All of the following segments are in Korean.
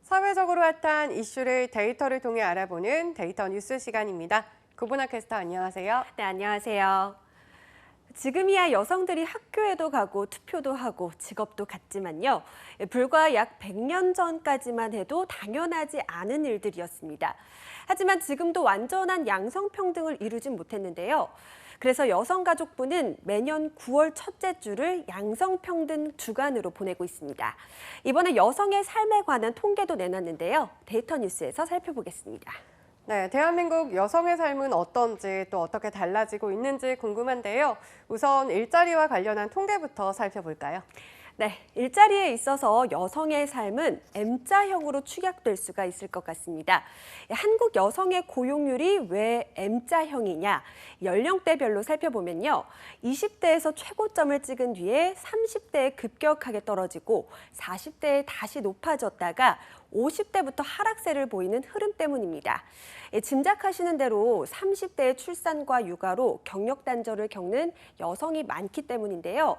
사회적으로 핫한 이슈를 데이터를 통해 알아보는 데이터 뉴스 시간입니다. 구보나 캐스터 안녕하세요. 네, 안녕하세요. 지금이야 여성들이 학교에도 가고 투표도 하고 직업도 갖지만요. 불과 약 100년 전까지만 해도 당연하지 않은 일들이었습니다. 하지만 지금도 완전한 양성평등을 이루진 못했는데요. 그래서 여성가족부는 매년 9월 첫째 주를 양성평등 주간으로 보내고 있습니다. 이번에 여성의 삶에 관한 통계도 내놨는데요. 데이터 뉴스에서 살펴보겠습니다. 네, 대한민국 여성의 삶은 어떤지 또 어떻게 달라지고 있는지 궁금한데요. 우선 일자리와 관련한 통계부터 살펴볼까요? 네, 일자리에 있어서 여성의 삶은 M자형으로 축약될 수가 있을 것 같습니다. 한국 여성의 고용률이 왜 M자형이냐? 연령대별로 살펴보면요. 20대에서 최고점을 찍은 뒤에 30대에 급격하게 떨어지고 40대에 다시 높아졌다가 50대부터 하락세를 보이는 흐름 때문입니다. 짐작하시는 대로 30대의 출산과 육아로 경력 단절을 겪는 여성이 많기 때문인데요.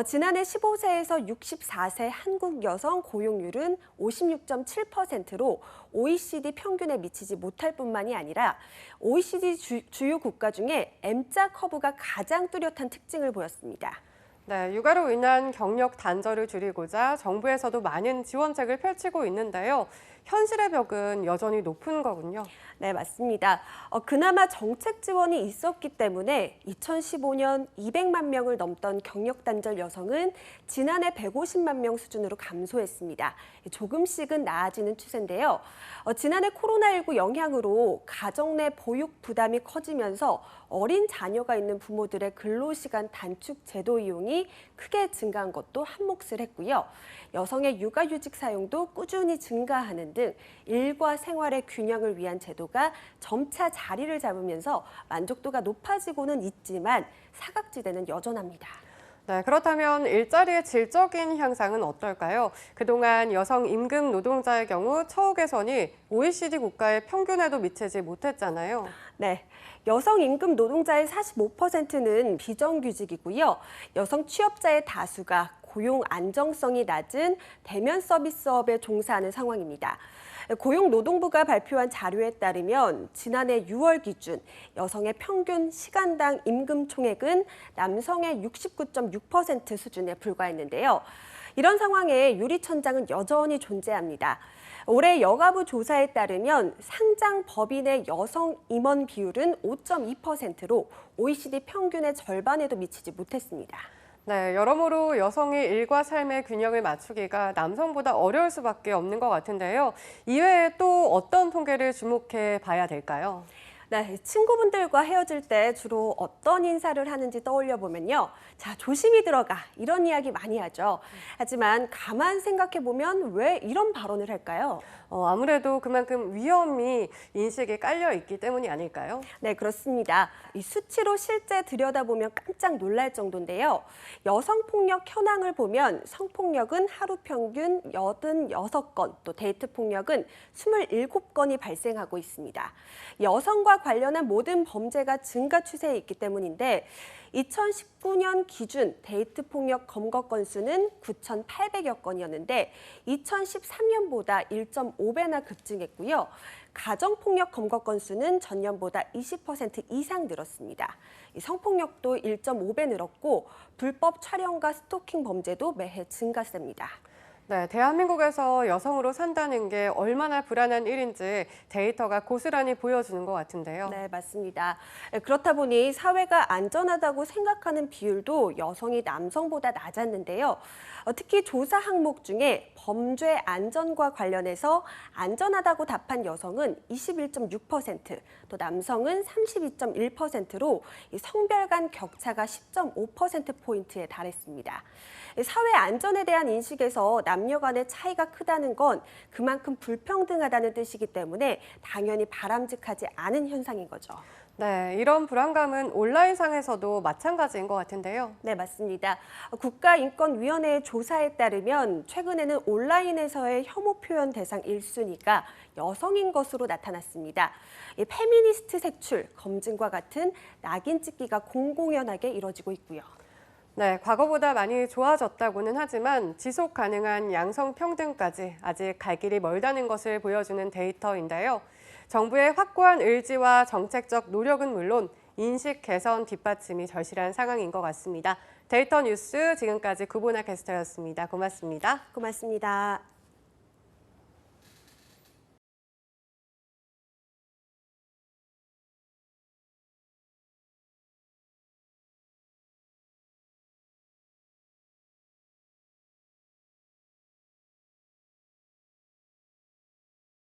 지난해 15세에서 64세 한국 여성 고용률은 56.7%로 OECD 평균에 미치지 못할 뿐만이 아니라 OECD 주요 국가 중에 M자 커브가 가장 뚜렷한 특징을 보였습니다. 네, 육아로 인한 경력 단절을 줄이고자 정부에서도 많은 지원책을 펼치고 있는데요. 현실의 벽은 여전히 높은 거군요. 네, 맞습니다. 그나마 정책 지원이 있었기 때문에 2015년 200만 명을 넘던 경력 단절 여성은 지난해 150만 명 수준으로 감소했습니다. 조금씩은 나아지는 추세인데요. 지난해 코로나19 영향으로 가정 내 보육 부담이 커지면서 어린 자녀가 있는 부모들의 근로시간 단축 제도 이용이 크게 증가한 것도 한몫을 했고요. 여성의 육아휴직 사용도 꾸준히 증가하는 등 일과 생활의 균형을 위한 제도가 점차 자리를 잡으면서 만족도가 높아지고는 있지만 사각지대는 여전합니다. 네, 그렇다면 일자리의 질적인 향상은 어떨까요? 그동안 여성 임금 노동자의 경우 처우 개선이 OECD 국가의 평균에도 미치지 못했잖아요. 네, 여성 임금 노동자의 45%는 비정규직이고요. 여성 취업자의 다수가 고용 안정성이 낮은 대면 서비스업에 종사하는 상황입니다. 고용노동부가 발표한 자료에 따르면 지난해 6월 기준 여성의 평균 시간당 임금 총액은 남성의 69.6% 수준에 불과했는데요. 이런 상황에 유리천장은 여전히 존재합니다. 올해 여가부 조사에 따르면 상장 법인의 여성 임원 비율은 5.2%로 OECD 평균의 절반에도 미치지 못했습니다. 네, 여러모로 여성이 일과 삶의 균형을 맞추기가 남성보다 어려울 수밖에 없는 것 같은데요. 이외에 또 어떤 통계를 주목해 봐야 될까요? 네, 친구분들과 헤어질 때 주로 어떤 인사를 하는지 떠올려 보면요. 자, 조심히 들어가. 이런 이야기 많이 하죠. 하지만 가만 생각해 보면 왜 이런 발언을 할까요? 아무래도 그만큼 위험이 인식에 깔려 있기 때문이 아닐까요? 네, 그렇습니다. 이 수치로 실제 들여다보면 깜짝 놀랄 정도인데요. 여성폭력 현황을 보면 성폭력은 하루 평균 86건, 또 데이트 폭력은 27건이 발생하고 있습니다. 여성과 관련한 모든 범죄가 증가 추세에 있기 때문인데 2019년 기준 데이트 폭력 검거 건수는 9,800여 건이었는데 2013년보다 1.5배나 급증했고요. 가정폭력 검거 건수는 전년보다 20% 이상 늘었습니다. 성폭력도 1.5배 늘었고 불법 촬영과 스토킹 범죄도 매해 증가세입니다. 네, 대한민국에서 여성으로 산다는 게 얼마나 불안한 일인지 데이터가 고스란히 보여주는 것 같은데요. 네, 맞습니다. 그렇다 보니 사회가 안전하다고 생각하는 비율도 여성이 남성보다 낮았는데요. 특히 조사 항목 중에 범죄 안전과 관련해서 안전하다고 답한 여성은 21.6%, 또 남성은 32.1%로 성별 간 격차가 10.5%포인트에 달했습니다. 사회 안전에 대한 인식에서 남녀 간의 차이가 크다는 건 그만큼 불평등하다는 뜻이기 때문에 당연히 바람직하지 않은 현상인 거죠. 네, 이런 불안감은 온라인상에서도 마찬가지인 것 같은데요. 네, 맞습니다. 국가인권위원회의 조사에 따르면 최근에는 온라인에서의 혐오 표현 대상 1순위가 여성인 것으로 나타났습니다. 페미니스트 색출, 검증과 같은 낙인 찍기가 공공연하게 이뤄지고 있고요. 네, 과거보다 많이 좋아졌다고는 하지만 지속 가능한 양성평등까지 아직 갈 길이 멀다는 것을 보여주는 데이터인데요. 정부의 확고한 의지와 정책적 노력은 물론 인식 개선 뒷받침이 절실한 상황인 것 같습니다. 데이터 뉴스 지금까지 구보나 캐스터였습니다. 고맙습니다. 고맙습니다.